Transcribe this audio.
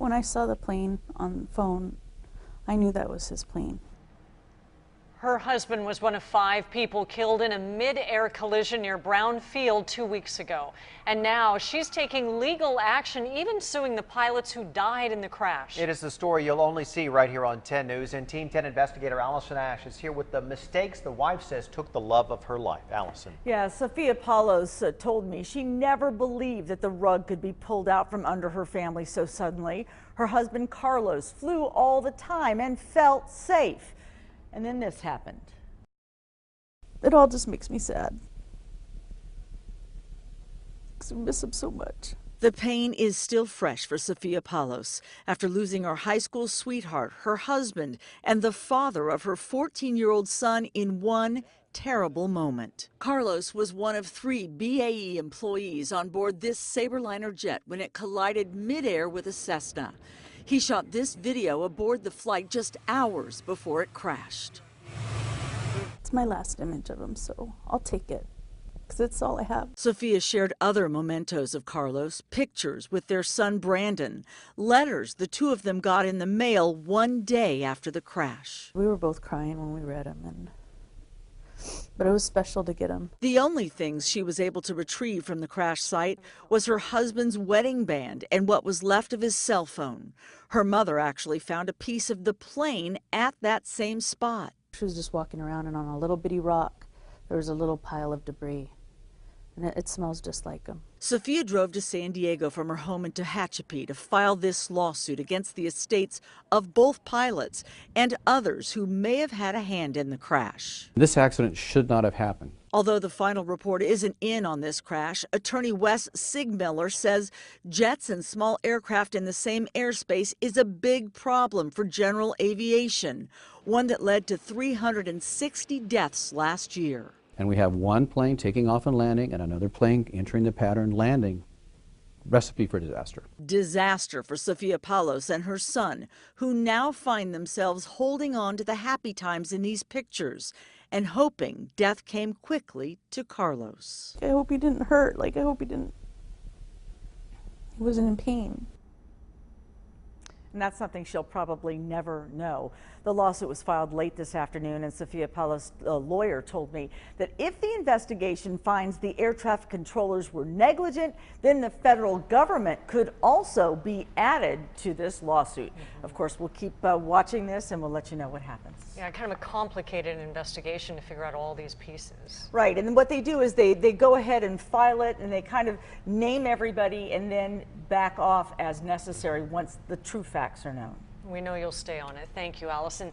When I saw the plane on the phone, I knew that was his plane. Her husband was one of 5 people killed in a mid-air collision near Brown Field 2 weeks ago. And now she's taking legal action, even suing the pilots who died in the crash. It is the story you'll only see right here on 10 News. And Team 10 investigator Allison Ash is here with the mistakes the wife says took the love of her life. Allison. Yeah, Sophia Palos told me she never believed that the rug could be pulled out from under her family so suddenly. Her husband Carlos flew all the time and felt safe. And then this happened. It all just makes me sad. Because I miss him so much. The pain is still fresh for Sophia Palos after losing her high school sweetheart, her husband, and the father of her 14-year-old son in one terrible moment. Carlos was one of 3 BAE employees on board this Sabreliner jet when it collided midair with a Cessna. He shot this video aboard the flight just hours before it crashed. It's my last image of him, so I'll take it, because it's all I have. Sophia shared other mementos of Carlos, pictures with their son Brandon, letters the two of them got in the mail one day after the crash. We were both crying when we read them, but it was special to get him. The only things she was able to retrieve from the crash site was her husband's wedding band and what was left of his cell phone. Her mother actually found a piece of the plane at that same spot. She was just walking around, and on a little bitty rock, there was a little pile of debris. And it smells just like him. Sophia drove to San Diego from her home in Tehachapi to file this lawsuit against the estates of both pilots and others who may have had a hand in the crash. This accident should not have happened. Although the final report isn't in on this crash, attorney Wes Sigmiller says jets and small aircraft in the same airspace is a big problem for general aviation, one that led to 360 deaths last year. And we have one plane taking off and landing and another plane entering the pattern landing. Recipe for disaster. Disaster for Sophia Palos and her son, who now find themselves holding on to the happy times in these pictures and hoping death came quickly to Carlos. I hope he didn't hurt. I hope he wasn't in pain. And that's something she'll probably never know. The lawsuit was filed late this afternoon, and Sophia Palos' lawyer told me that if the investigation finds the air traffic controllers were negligent, then the federal government could also be added to this lawsuit. Of course, we'll keep watching this, and we'll let you know what happens. Yeah, kind of a complicated investigation to figure out all these pieces. Right, and then what they do is they go ahead and file it, and they kind of name everybody and then back off as necessary once the true facts are known. We know you'll stay on it. Thank you, Allison.